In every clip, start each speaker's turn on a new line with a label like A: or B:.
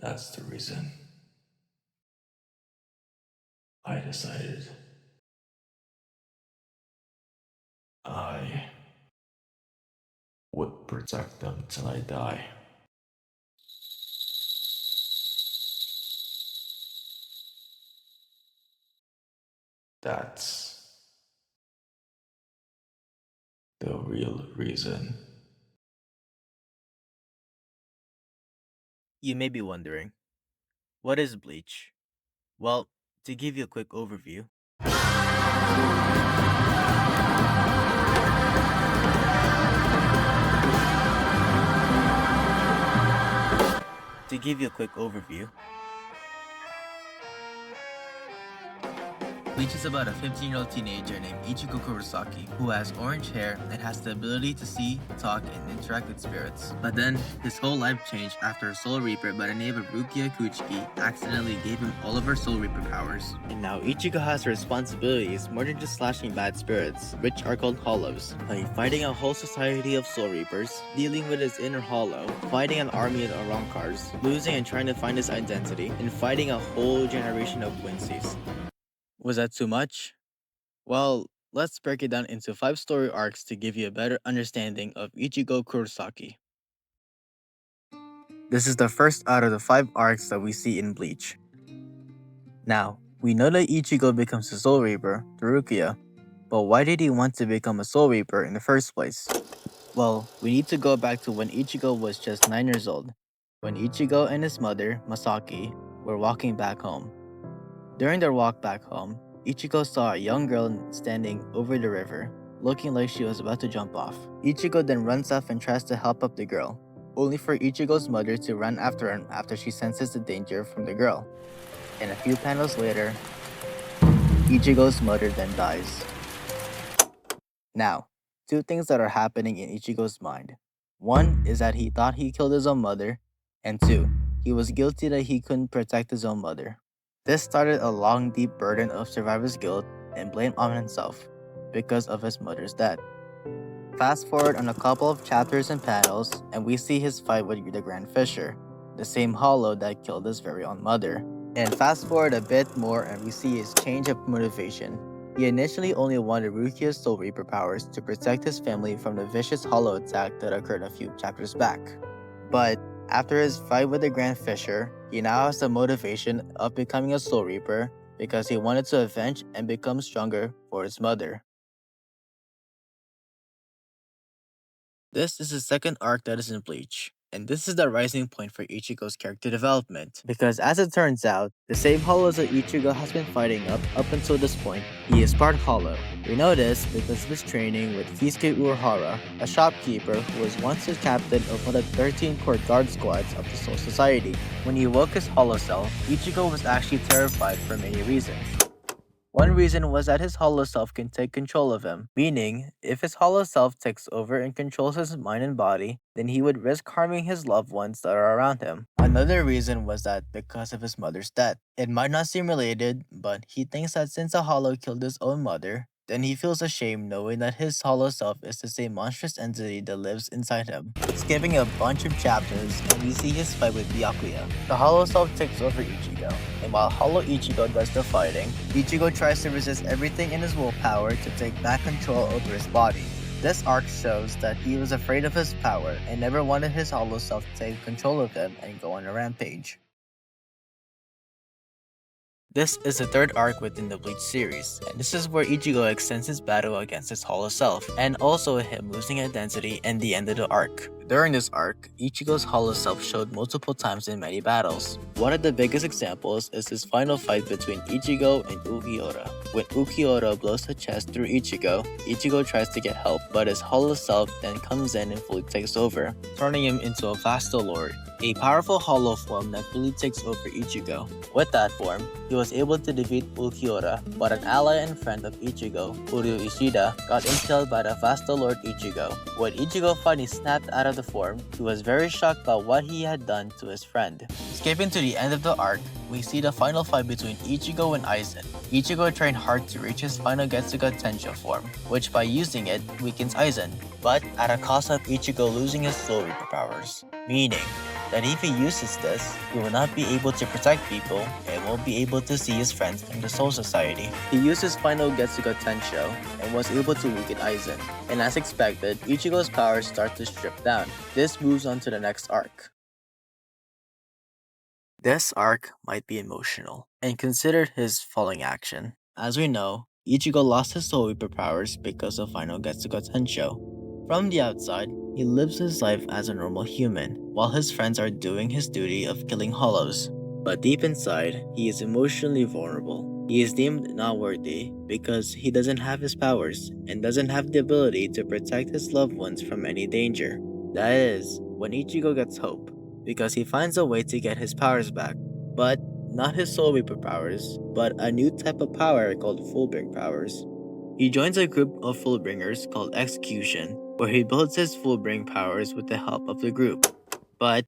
A: That's the reason I decided I would protect them till I die. That's the real reason.
B: You may be wondering, what is Bleach? Well, to give you a quick overview, to give you a quick overview, Bleach is about a 15-year-old teenager named Ichigo Kurosaki who has orange hair and has the ability to see, talk, and interact with spirits. But then, his whole life changed after a Soul Reaper by the name of Rukia Kuchiki accidentally gave him all of her Soul Reaper powers. And now Ichigo has responsibilities more than just slashing bad spirits, which are called hollows, like fighting a whole society of Soul Reapers, dealing with his inner hollow, fighting an army of Arankars, losing and trying to find his identity, and fighting a whole generation of Quincy's. Was that too much? Well, let's break it down into 5 story arcs to give you a better understanding of Ichigo Kurosaki. This is the first out of the 5 arcs that we see in Bleach. Now, we know that Ichigo becomes a Soul Reaper through Rukia, but why did he want to become a Soul Reaper in the first place? Well, we need to go back to when Ichigo was just 9 years old, when Ichigo and his mother, Masaki, were walking back home. During their walk back home, Ichigo saw a young girl standing over the river, looking like she was about to jump off. Ichigo then runs off and tries to help up the girl, only for Ichigo's mother to run after him after she senses the danger from the girl. And a few panels later, Ichigo's mother then dies. Now, 2 things that are happening in Ichigo's mind. One is that he thought he killed his own mother, and 2, he was guilty that he couldn't protect his own mother. This started a long, deep burden of survivor's guilt and blame on himself because of his mother's death. Fast forward on a couple of chapters and panels, and we see his fight with the Grand Fisher, the same hollow that killed his very own mother. And fast forward a bit more, and we see his change of motivation. He initially only wanted Rukia's Soul Reaper powers to protect his family from the vicious hollow attack that occurred a few chapters back. But after his fight with the Grand Fisher, he now has the motivation of becoming a Soul Reaper because he wanted to avenge and become stronger for his mother. This is the second arc that is in Bleach, and this is the rising point for Ichigo's character development. Because as it turns out, the same hollows that Ichigo has been fighting up until this point, he is part hollow. We know this because of his training with Kisuke Urahara, a shopkeeper who was once the captain of one of the 13 court guard squads of the Soul Society. When he woke his hollow self, Ichigo was actually terrified for many reasons. One reason was that his hollow self can take control of him, meaning, if his hollow self takes over and controls his mind and body, then he would risk harming his loved ones that are around him. Another reason was that because of his mother's death. It might not seem related, but he thinks that since a hollow killed his own mother, then he feels ashamed knowing that his hollow self is the same monstrous entity that lives inside him. Skipping a bunch of chapters, and we see his fight with Byakuya. The hollow self takes over Ichigo, and while Hollow Ichigo does the fighting, Ichigo tries to resist everything in his willpower to take back control over his body. This arc shows that he was afraid of his power and never wanted his hollow self to take control of him and go on a rampage. This is the third arc within the Bleach series, and this is where Ichigo extends his battle against his hollow self, and also him losing identity and the end of the arc. During this arc, Ichigo's hollow self showed multiple times in many battles. One of the biggest examples is his final fight between Ichigo and Ukiura. When Ukiura blows the chest through Ichigo, Ichigo tries to get help, but his hollow self then comes in and fully takes over, turning him into a Vasto Lord, a powerful hollow form that fully takes over Ichigo. With that form, he was able to defeat Ukiura, but an ally and friend of Ichigo, Uryu Ishida, got impaled by the Vasto Lord Ichigo. When Ichigo finally snapped out of the form, he was very shocked by what he had done to his friend. Skipping to the end of the arc, we see the final fight between Ichigo and Aizen. Ichigo trained hard to reach his final Getsuga Tensho form, which by using it, weakens Aizen, but at a cost of Ichigo losing his Soul Reaper powers. Meaning, that if he uses this, he will not be able to protect people and won't be able to see his friends in the Soul Society. He used his final Getsuga Tensho and was able to weaken Aizen. And as expected, Ichigo's powers start to strip down. This moves on to the next arc. This arc might be emotional, and consider his falling action. As we know, Ichigo lost his Soul Reaper powers because of Final Getsuga Tensho. From the outside, he lives his life as a normal human, while his friends are doing his duty of killing hollows. But deep inside, he is emotionally vulnerable. He is deemed not worthy because he doesn't have his powers and doesn't have the ability to protect his loved ones from any danger. That is, when Ichigo gets hope, because he finds a way to get his powers back, but not his Soul Reaper powers, but a new type of power called Fullbring powers. He joins a group of Fullbringers called Execution, where he builds his Fullbring powers with the help of the group. But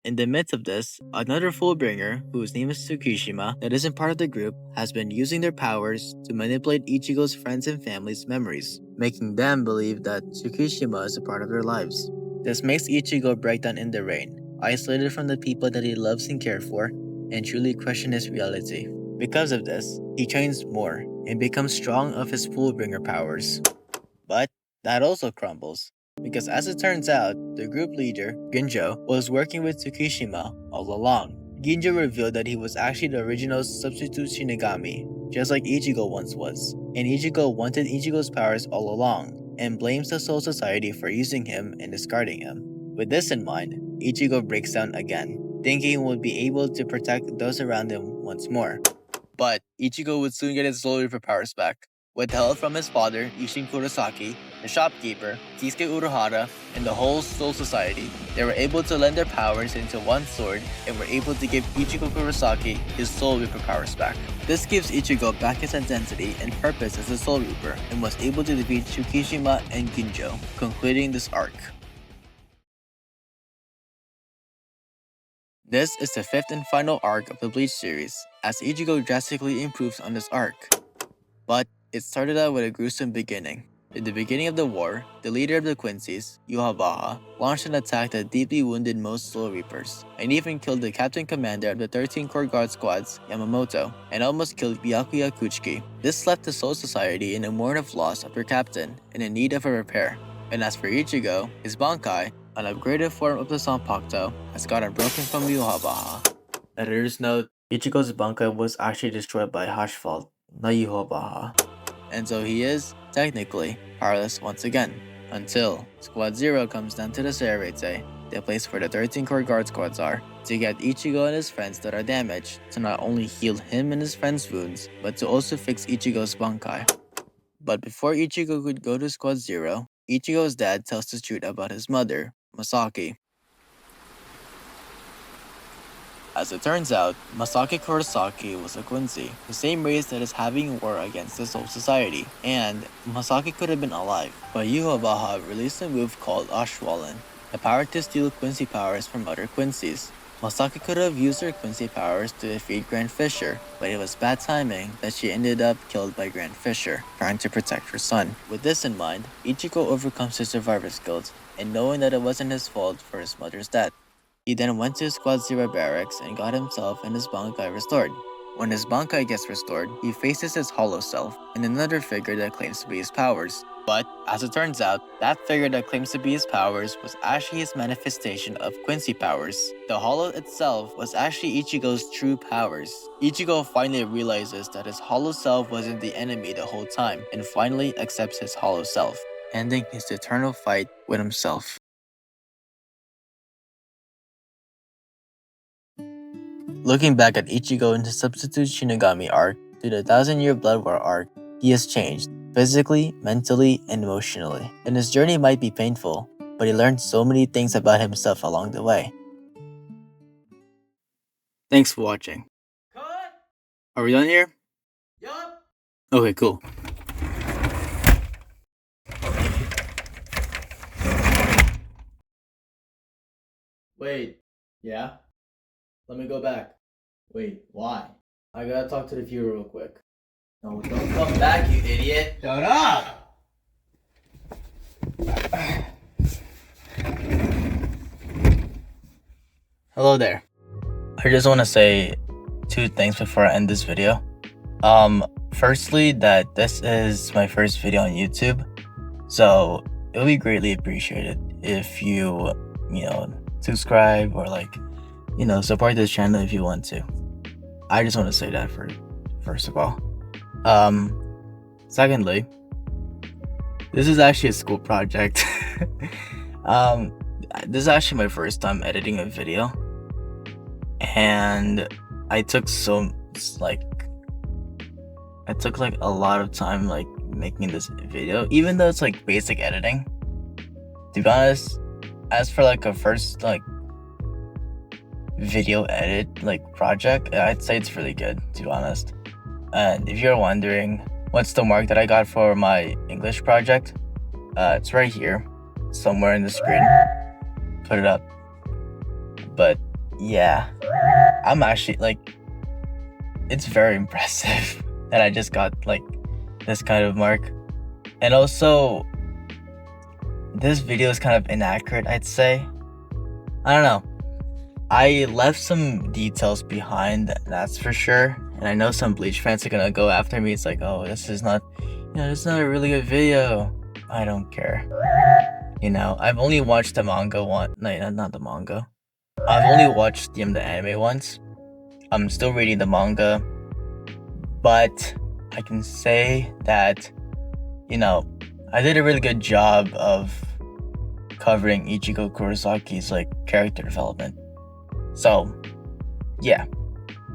B: in the midst of this, another Fullbringer, whose name is Tsukishima, that isn't part of the group, has been using their powers to manipulate Ichigo's friends and family's memories, making them believe that Tsukishima is a part of their lives. This makes Ichigo break down in the rain, isolated from the people that he loves and cares for, and truly question his reality. Because of this, he trains more and becomes strong of his Fullbringer powers. But that also crumbles, because as it turns out, the group leader, Ginjo, was working with Tsukishima all along. Ginjo revealed that he was actually the original substitute Shinigami, just like Ichigo once was, and Ichigo wanted Ichigo's powers all along, and blames the Soul Society for using him and discarding him. With this in mind, Ichigo breaks down again, thinking he would be able to protect those around him once more. But Ichigo would soon get his Soul Reaper powers back. With the help from his father, Ichigo Kurosaki, the shopkeeper, Kisuke Uruhara, and the whole Soul Society, they were able to lend their powers into one sword and were able to give Ichigo Kurosaki his Soul Reaper powers back. This gives Ichigo back his identity and purpose as a Soul Reaper and was able to defeat Tsukishima and Ginjo, concluding this arc. This is the fifth and final arc of the Bleach series, as Ichigo drastically improves on this arc. But it started out with a gruesome beginning. In the beginning of the war, the leader of the Quincy's, Yhwach, launched an attack that deeply wounded most Soul Reapers, and even killed the captain commander of the 13 Core Guard Squads, Yamamoto, and almost killed Byakuya Kuchiki. This left the Soul Society in a mourn of loss of their captain, and in need of a repair. And as for Ichigo, his Bankai, an upgraded form of the Sanpakto, has gotten broken from Yhwach. Editor's note, Ichigo's Bankai was actually destroyed by Hashfault, not Yhwach. And so he is, technically, powerless once again, until Squad 0 comes down to the Serete, the place where the 13 Core Guard Squads are, to get Ichigo and his friends that are damaged to not only heal him and his friends' wounds, but to also fix Ichigo's Bankai. But before Ichigo could go to Squad 0, Ichigo's dad tells the truth about his mother, Masaki. As it turns out, Masaki Kurosaki was a Quincy, the same race that is having war against the Soul Society, and Masaki could have been alive, but Yhwach released a move called Ashwallen, the power to steal Quincy powers from other Quincies. Masaki could have used her Quincy powers to defeat Grand Fisher, but it was bad timing that she ended up killed by Grand Fisher, trying to protect her son. With this in mind, Ichigo overcomes his survivor's guilt, and knowing that it wasn't his fault for his mother's death. He then went to Squad 0 barracks and got himself and his Bankai restored. When his Bankai gets restored, he faces his hollow self and another figure that claims to be his powers. But, as it turns out, that figure that claims to be his powers was actually his manifestation of Quincy powers. The hollow itself was actually Ichigo's true powers. Ichigo finally realizes that his hollow self wasn't the enemy the whole time, and finally accepts his hollow self, ending his eternal fight with himself. Looking back at Ichigo in the Substitute Shinigami Arc to the 1000-Year Blood War arc, he has changed, physically, mentally, and emotionally. And his journey might be painful, but he learned so many things about himself along the way. Thanks for watching.
C: Cut!
B: Are we done here?
C: Yup!
B: Okay, cool.
C: Wait, yeah? Let me go back. Wait, why? I gotta talk to the viewer real quick. No, don't come back, you idiot! Shut up!
B: Hello there. I just want to say 2 things before I end this video. Firstly, that this is my first video on YouTube, so it would be greatly appreciated if you subscribe or support this channel if you want to. I just want to say that first of all. Secondly, this is actually a school project. This is actually my first time editing a video, and I took a lot of time making this video, even though it's basic editing. To be honest, as for a first video edit project, I'd say it's really good, to be honest. And if you're wondering what's the mark that I got for my English project, it's right here somewhere in the screen. Put it up. But yeah, I'm actually it's very impressive that I just got this kind of mark. And also, this video is kind of inaccurate, I'd say. I don't know, I left some details behind, that's for sure. And I know some Bleach fans are gonna go after me. It's oh, this is not it's not a really good video. I don't care. I've only watched the manga one. No, not the manga. I've only watched the anime once. I'm still reading the manga, but I can say that I did a really good job of covering Ichigo Kurosaki's character development. So yeah.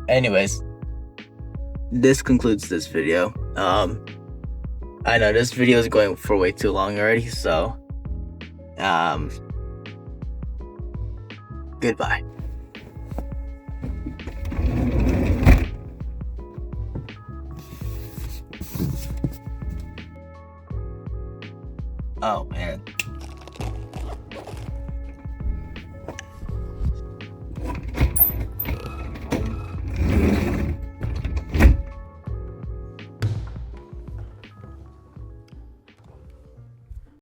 B: Anyways, this concludes this video. I know this video is going for way too long already, so goodbye. Oh, and